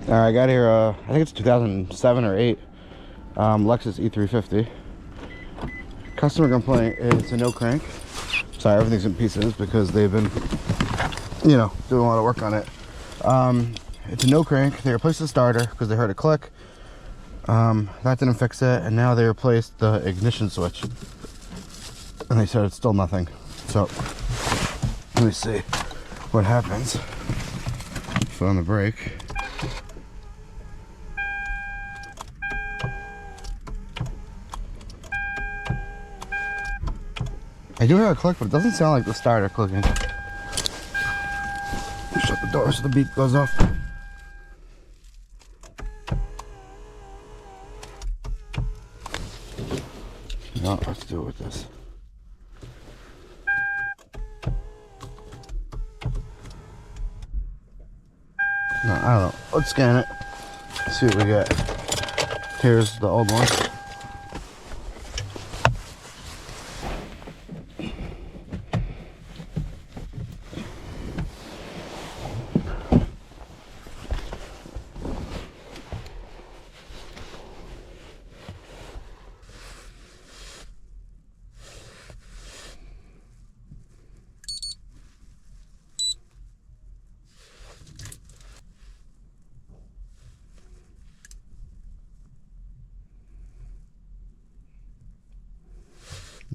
All right, I got here, I think it's 2007 or 8, Lexus ES350. Customer complaint, it's a no crank. Sorry, everything's in pieces because they've been, you know, doing a lot of work on it. It's a no crank. They replaced the starter because they heard a click. That didn't fix it, and now they replaced the ignition switch. And they said it's still nothing. So, let me see what happens. So on the brake. I do hear a click, but it doesn't sound like the starter clicking. Shut the door so the beep goes off. No, let's do it with this. No, I don't know. Let's scan it. See what we get. Here's the old one.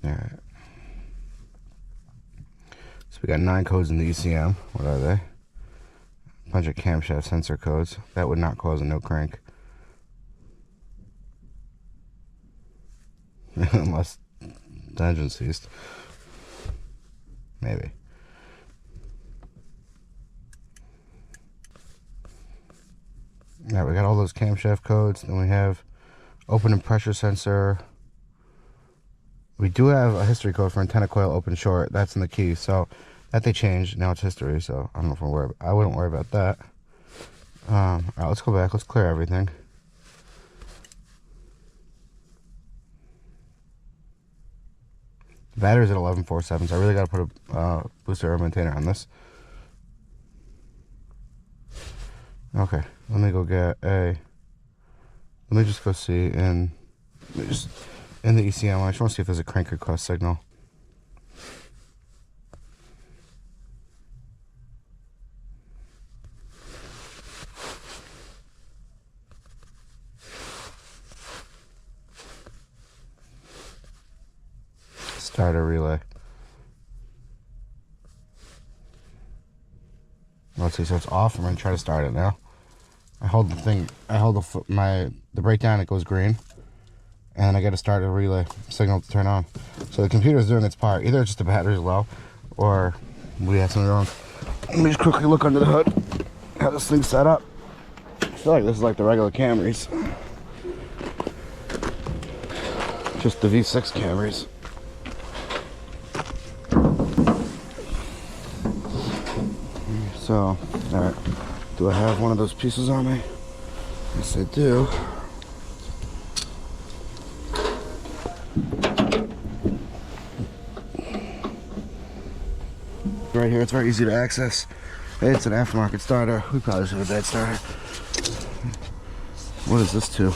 Alright. So we got 9 codes in the ECM. What are they? A bunch of camshaft sensor codes. That would not cause a no crank. Unless the engine ceased. Maybe. Alright, we got all those camshaft codes. Then we have open and pressure sensor. We do have a history code for antenna coil open short. That's in the key, so that they changed. Now it's history, so I don't know if I wouldn't worry about that. All right, let's go back. Let's clear everything. The battery's at 1147, so I really got to put a booster air maintainer on this. Okay, let me go get a. Let me just go see in the ECM. I just want to see if there's a crank request signal. Starter relay. Let's see, so it's off. I'm gonna try to start it now. I hold the thing. I hold the brake down. It goes green, and I got to start a relay signal to turn on. So the computer's doing its part. Either it's just the battery's low, or we have something wrong. Let me just quickly look under the hood. How this thing's set up. I feel like this is like the regular Camrys, just the V6 Camrys. So, alright, do I have one of those pieces on me? Yes, I do. Right here, it's very easy to access. It's an aftermarket starter. We probably should have a bad starter. What is this to?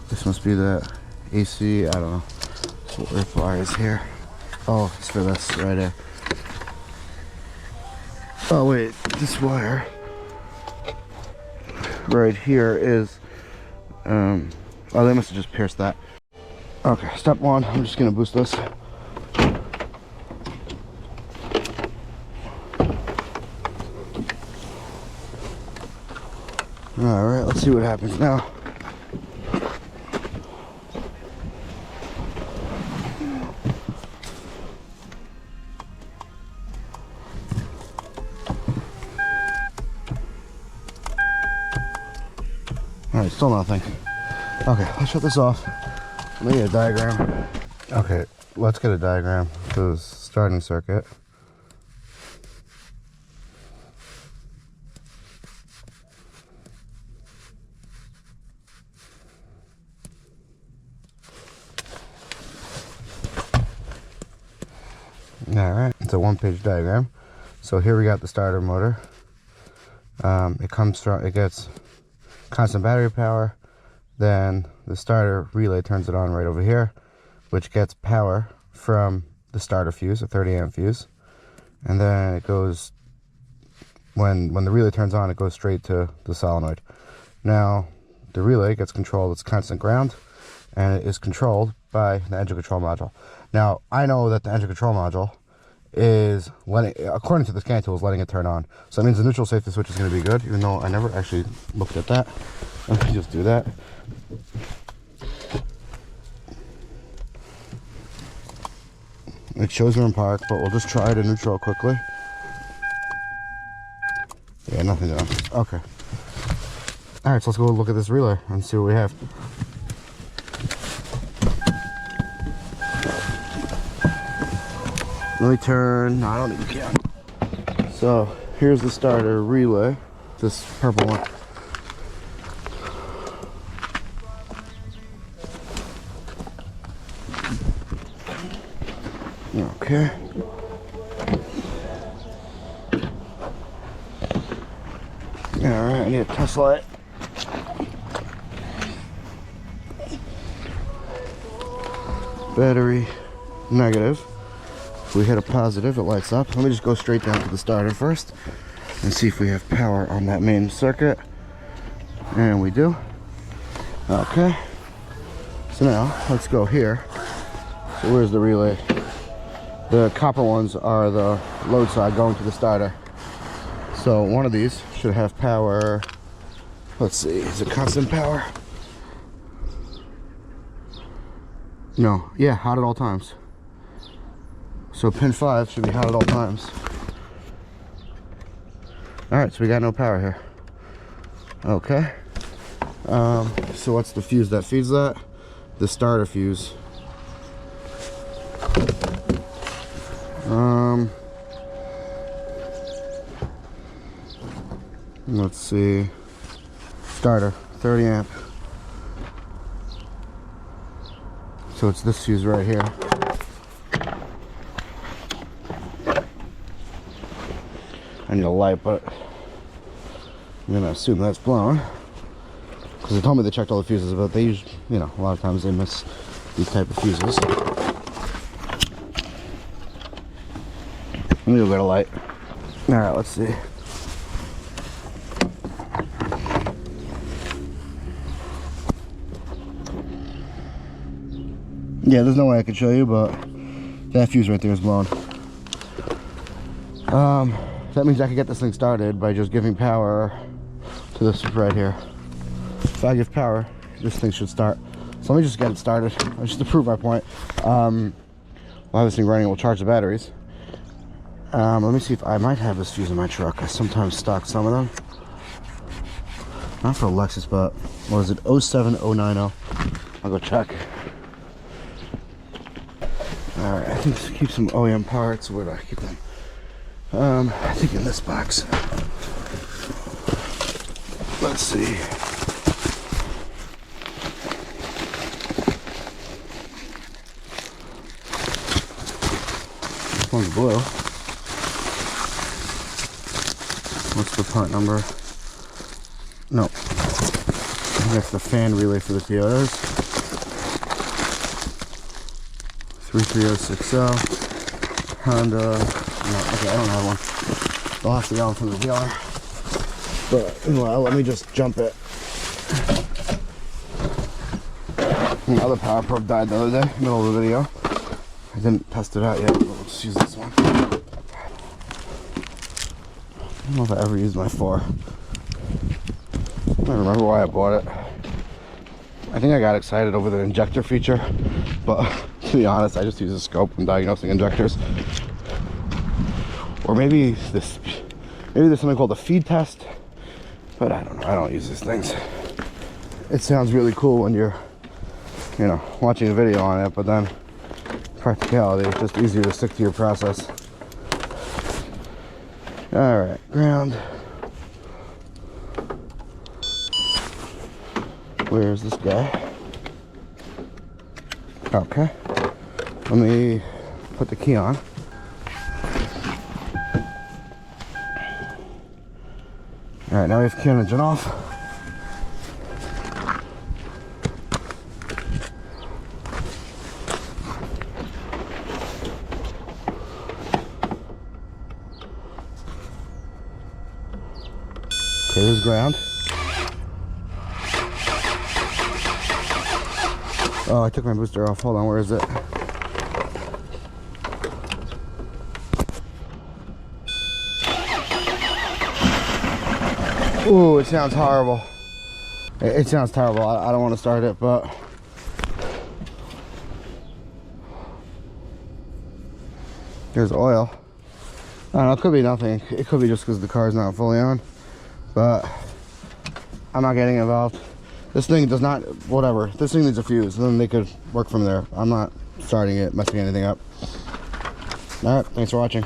This must be the AC, I don't know. That's what reply is here. Oh, it's for this right here. Oh wait, this wire right here is, oh, they must have just pierced that. Okay, step one, I'm just gonna boost this. Alright, let's see what happens now. Alright, still nothing. Okay, let's shut this off. Let me get a diagram. Okay, let's get a diagram for the starting circuit. Alright, it's a one-page diagram. So here we got the starter motor. It gets constant battery power. Then the starter relay turns it on right over here, which gets power from the starter fuse, a 30 amp fuse. And then it goes, when the relay turns on, it goes straight to the solenoid. Now, the relay gets controlled, it's constant ground, and it is controlled by the engine control module. Now, I know that the engine control module is according to the scan tool, is letting it turn on. So that means the neutral safety switch is going to be good, even though I never actually looked at that. Let me just do that. It shows we're in park, but we'll just try to neutral quickly. Yeah, nothing done. Okay. Alright, so let's go look at this relay and see what we have. Let me turn. No, I don't need the key on. So here's the starter relay, this purple one. Okay. Alright, I need a test light. Battery negative. If we hit a positive, it lights up. Let me just go straight down to the starter first and see if we have power on that main circuit. And we do. Okay. So now, let's go here. So where's the relay? The copper ones are the load side going to the starter. So one of these should have power. Let's see, is it constant power? No, yeah, hot at all times. So pin 5 should be hot at all times. Alright, so we got no power here. Okay. So what's the fuse that feeds that? The starter fuse. Let's see. Starter, 30 amp. So it's this fuse right here. I need a light, but I'm gonna assume that's blown. Because they told me they checked all the fuses, but they usually, you know, a lot of times they miss these type of fuses. Let me go get a light. Alright, let's see. Yeah, there's no way I can show you, but that fuse right there is blown. That means I can get this thing started by just giving power to this right here. If I give power, this thing should start. So let me just get it started, just to prove my point. We'll have this thing running, we'll charge the batteries. Let me see if I might have this fuse in my truck. I sometimes stock some of them. Not for Lexus, but what is it? 07090. I'll go check. Alright, I think keep some OEM parts. Where do I keep them? I think in this box. Let's see. This one's blue. What's the part number? No. I think that's the fan relay for the Toyotas. 33060. Honda. No, okay, I don't have one. I'll have to go from the dealer. But meanwhile, let me just jump it. The other power probe died the other day, middle of the video. I didn't test it out yet, but we'll just use this one. I don't know if I ever used my 4. I don't remember why I bought it. I think I got excited over the injector feature, but to be honest, I just use a scope when diagnosing injectors. Or maybe there's something called a feed test, but I don't know. I don't use these things. It sounds really cool when you're, you know, watching a video on it, but then practicality, it's just easier to stick to your process. All right, ground. Where's this guy? Okay. Let me put the key on. Alright, now we have to turn the engine off. Okay, this is ground. Oh, I took my booster off. Hold on, where is it? Ooh, it sounds horrible. It sounds terrible. I don't want to start it, but there's oil. I don't know, it could be nothing. It could be just because the car's not fully on, but I'm not getting involved. This thing does not, whatever. This thing needs a fuse, and then they could work from there. I'm not starting it, messing anything up. All right, thanks for watching.